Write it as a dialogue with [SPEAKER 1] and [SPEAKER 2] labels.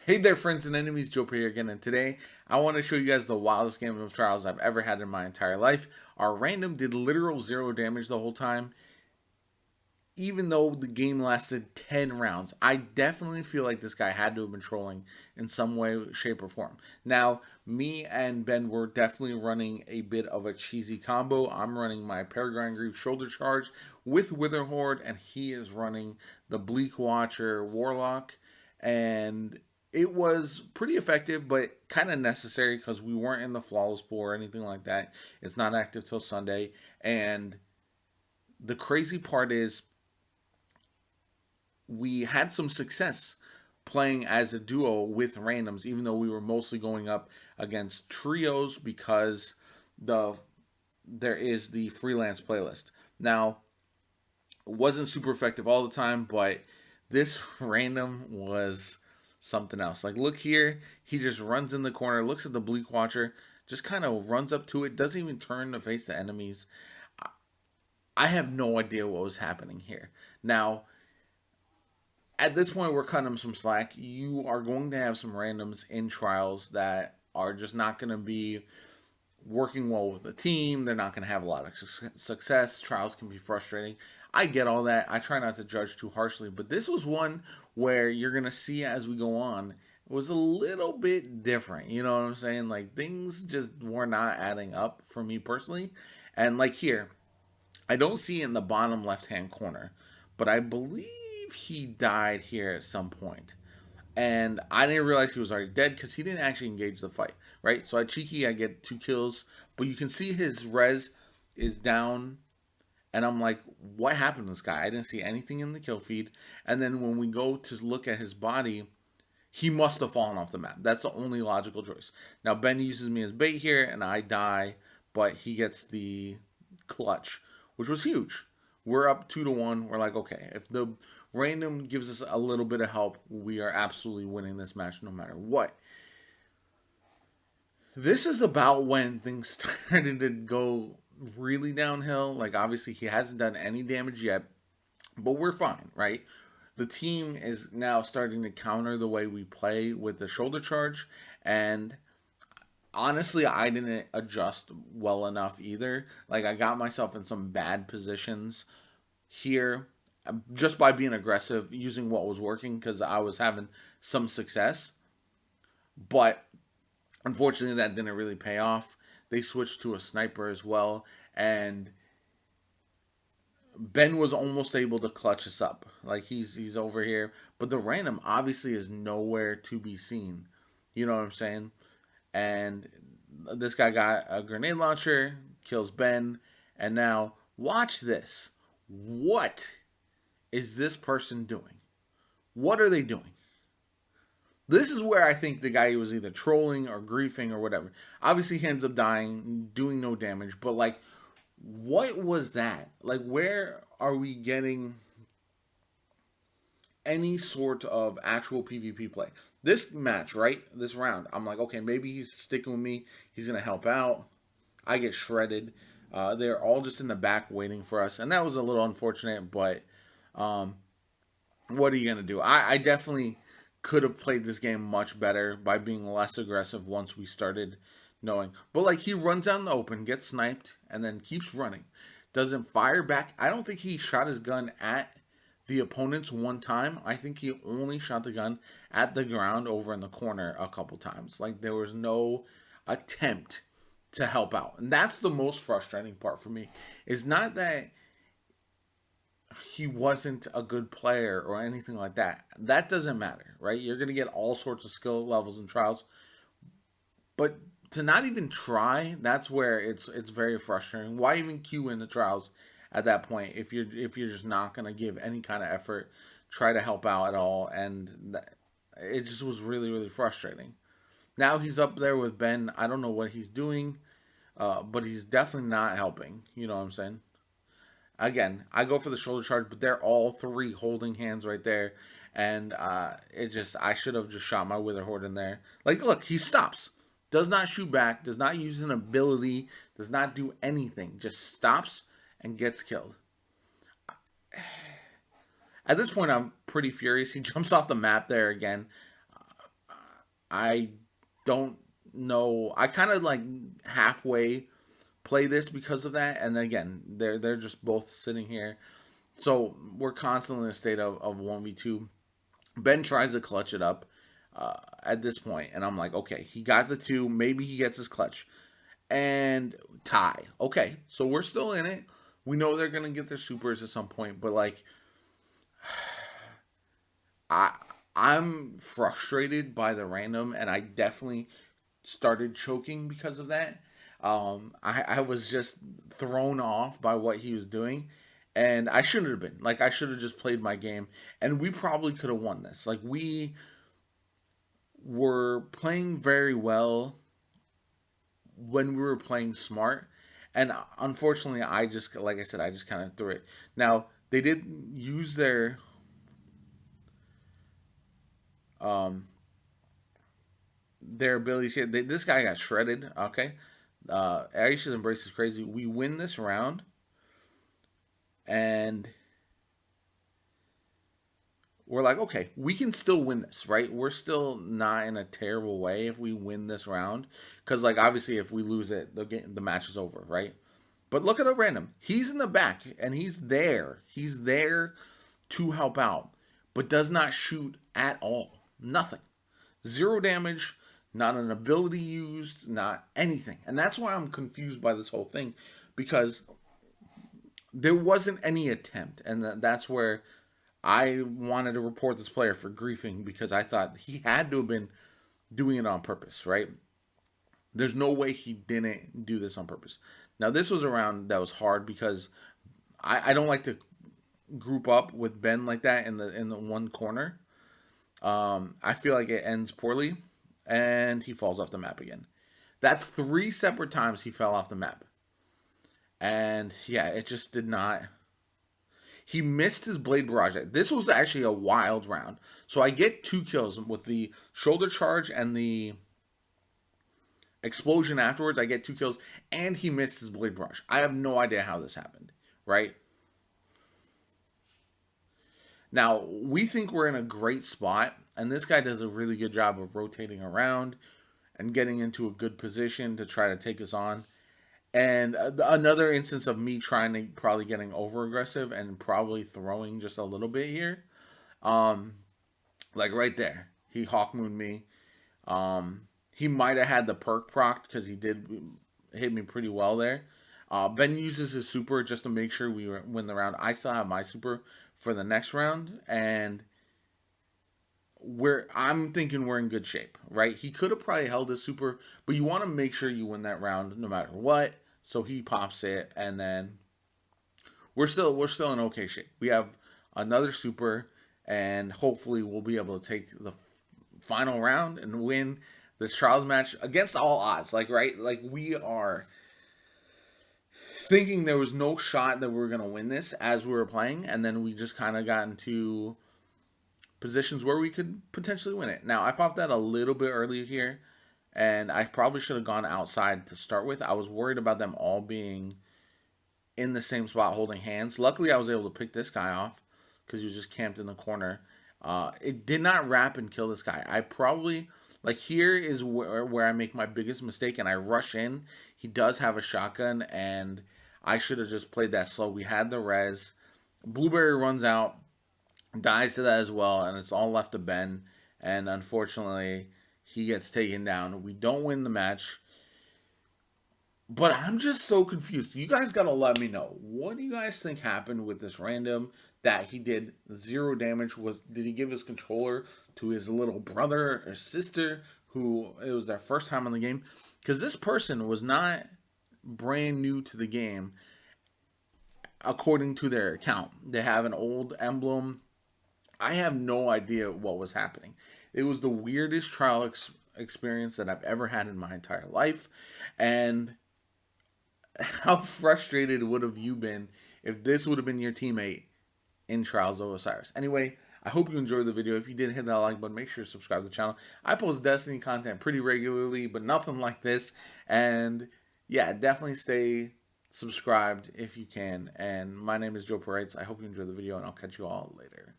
[SPEAKER 1] Hey there, friends and enemies, Joe here again, and today I want to show you guys the wildest game of trials I've ever had in my entire life. Our random did literal 0 damage the whole time, even though the game lasted 10 rounds. I definitely feel like this guy had to have been trolling in some way, shape, or form. Now, me and Ben were definitely running a bit of a cheesy combo. I'm running my Peregrine Grief Shoulder Charge with Witherhoard, and he is running the Bleak Watcher Warlock. And it was pretty effective, but kind of necessary because we weren't in the flawless pool or anything like that. It's not active till Sunday. And the crazy part is, we had some success playing as a duo with randoms, even though we were mostly going up against trios because there is the freelance playlist. Now, it wasn't super effective all the time, but this random was something else. Like, look here, he just runs in the corner, looks at the Bleak Watcher, just kind of runs up to it, doesn't even turn to face the enemies. I have no idea what was happening here. Now, at this point, we're cutting them some slack. You are going to have some randoms in trials that are just not going to be working well with the team. They're not going to have a lot of success. Trials can be frustrating. I get all that. I try not to judge too harshly, but this was one where you're going to see as we go on, it was a little bit different. You know what I'm saying? Like, things just were not adding up for me personally. And like here, I don't see it in the bottom left hand corner, but I believe he died here at some point. And I didn't realize he was already dead because he didn't actually engage the fight, right? So I get 2 kills, but you can see his res is down. And I'm like, what happened to this guy? I didn't see anything in the kill feed. And then when we go to look at his body, he must have fallen off the map. That's the only logical choice. Now, Ben uses me as bait here, and I die, but he gets the clutch, which was huge. We're up 2-1. We're like, okay, if the random gives us a little bit of help, we are absolutely winning this match no matter what. This is about when things started to go really downhill. Like, obviously, he hasn't done any damage yet, but we're fine, right? The team is now starting to counter the way we play with the shoulder charge, and honestly, I didn't adjust well enough either. Like, I got myself in some bad positions here just by being aggressive, using what was working because I was having some success. But unfortunately, that didn't really pay off. They switched to a sniper as well, and Ben was almost able to clutch us up. Like, he's over here, but the random obviously is nowhere to be seen. You know what I'm saying? And this guy got a grenade launcher, kills Ben, and now watch this. What is this person doing? What are they doing? This is where I think the guy was either trolling or griefing or whatever. Obviously, he ends up dying, doing no damage, but like, what was that? Like, where are we getting any sort of actual PvP play? This match, right? This round, I'm like, okay, maybe he's sticking with me. He's going to help out. I get shredded. They're all just in the back waiting for us. And that was a little unfortunate, but what are you going to do? I definitely could have played this game much better by being less aggressive once we started knowing. But like, he runs out in the open, gets sniped, and then keeps running. Doesn't fire back. I don't think he shot his gun at the opponents one time. I think he only shot the gun at the ground over in the corner a couple times. Like, there was no attempt to help out. And that's the most frustrating part for me. Is not that he wasn't a good player or anything like that. That doesn't matter, right? You're going to get all sorts of skill levels and trials. But to not even try, that's where it's very frustrating. Why even queue in the trials at that point if you're just not going to give any kind of effort, try to help out at all? And it just was really, really frustrating. Now he's up there with Ben. I don't know what he's doing, but he's definitely not helping. You know what I'm saying? Again, I go for the shoulder charge, but they're all 3 holding hands right there. And I should have just shot my Witherhoard in there. Like, look, he stops. Does not shoot back, does not use an ability, does not do anything. Just stops and gets killed. At this point, I'm pretty furious. He jumps off the map there again. I don't know. I kind of like halfway play this because of that. And again, they're just both sitting here. So we're constantly in a state of 1v2. Ben tries to clutch it up at this point, and I'm like, okay, he got the 2. Maybe he gets his clutch. And tie. Okay, so we're still in it. We know they're going to get their supers at some point, but like, I I'm frustrated by the random, and I definitely started choking because of that. I was just thrown off by what he was doing, and I shouldn't have been. Like I should have just played my game, and we probably could have won this. Like we were playing very well when we were playing smart, and unfortunately, I just like I said, I just kind of threw it. Now they did use um their abilities here. This guy got shredded. Okay, Aisha's embrace is crazy. We win this round, and we're like, okay, we can still win this, right? We're still not in a terrible way if we win this round, because like obviously if we lose it, the match is over, right? But look at a random. He's in the back and he's there. He's there to help out, but does not shoot at all. Nothing. Zero damage, not an ability used, not anything. And that's why I'm confused by this whole thing, because there wasn't any attempt. And that's where I wanted to report this player for griefing, because I thought he had to have been doing it on purpose, right? There's no way he didn't do this on purpose. Now, this was a round that was hard because I don't like to group up with Ben like that in the one corner. I feel like it ends poorly, and he falls off the map again. That's 3 separate times he fell off the map. And yeah, it just did not. He missed his blade barrage. This was actually a wild round. So I get 2 kills with the shoulder charge and the explosion afterwards. I get 2 kills, and he missed his blade barrage. I have no idea how this happened, right? Now, we think we're in a great spot, and this guy does a really good job of rotating around and getting into a good position to try to take us on. And another instance of me trying to probably getting over aggressive and probably throwing just a little bit here. Um, like right there, he hawk mooned me. He might have had the perk proc because he did hit me pretty well there. Ben uses his super just to make sure we win the round. I still have my super for the next round, and I'm thinking we're in good shape, right? He could have probably held his super, but you want to make sure you win that round no matter what. So he pops it, and then we're still in okay shape. We have another super, and hopefully we'll be able to take the final round and win this trials match against all odds. Like right, like we are thinking there was no shot that we were gonna win this as we were playing, and then we just kind of got into positions where we could potentially win it. Now, I popped that a little bit earlier here, and I probably should have gone outside to start with. I was worried about them all being in the same spot holding hands. Luckily, I was able to pick this guy off because he was just camped in the corner. It did not wrap and kill this guy. I probably, like here is where I make my biggest mistake, and I rush in. He does have a shotgun, and I should have just played that slow. We had the res. Blueberry runs out, dies to that as well, and it's all left to Ben, and unfortunately he gets taken down. We don't win the match, but I'm just so confused. You guys gotta let me know, what do you guys think happened with this random that he did 0 damage? Did he give his controller to his little brother or sister who it was their first time on the game? Because this person was not brand new to the game according to their account. They have an old emblem. I have no idea what was happening. It was the weirdest trial experience that I've ever had in my entire life. And how frustrated would have you been if this would have been your teammate in Trials of Osiris? Anyway, I hope you enjoyed the video. If you did, hit that like button. Make sure to subscribe to the channel. I post Destiny content pretty regularly, but nothing like this. And yeah, definitely stay subscribed if you can. And my name is JoPaWrites. I hope you enjoyed the video, and I'll catch you all later.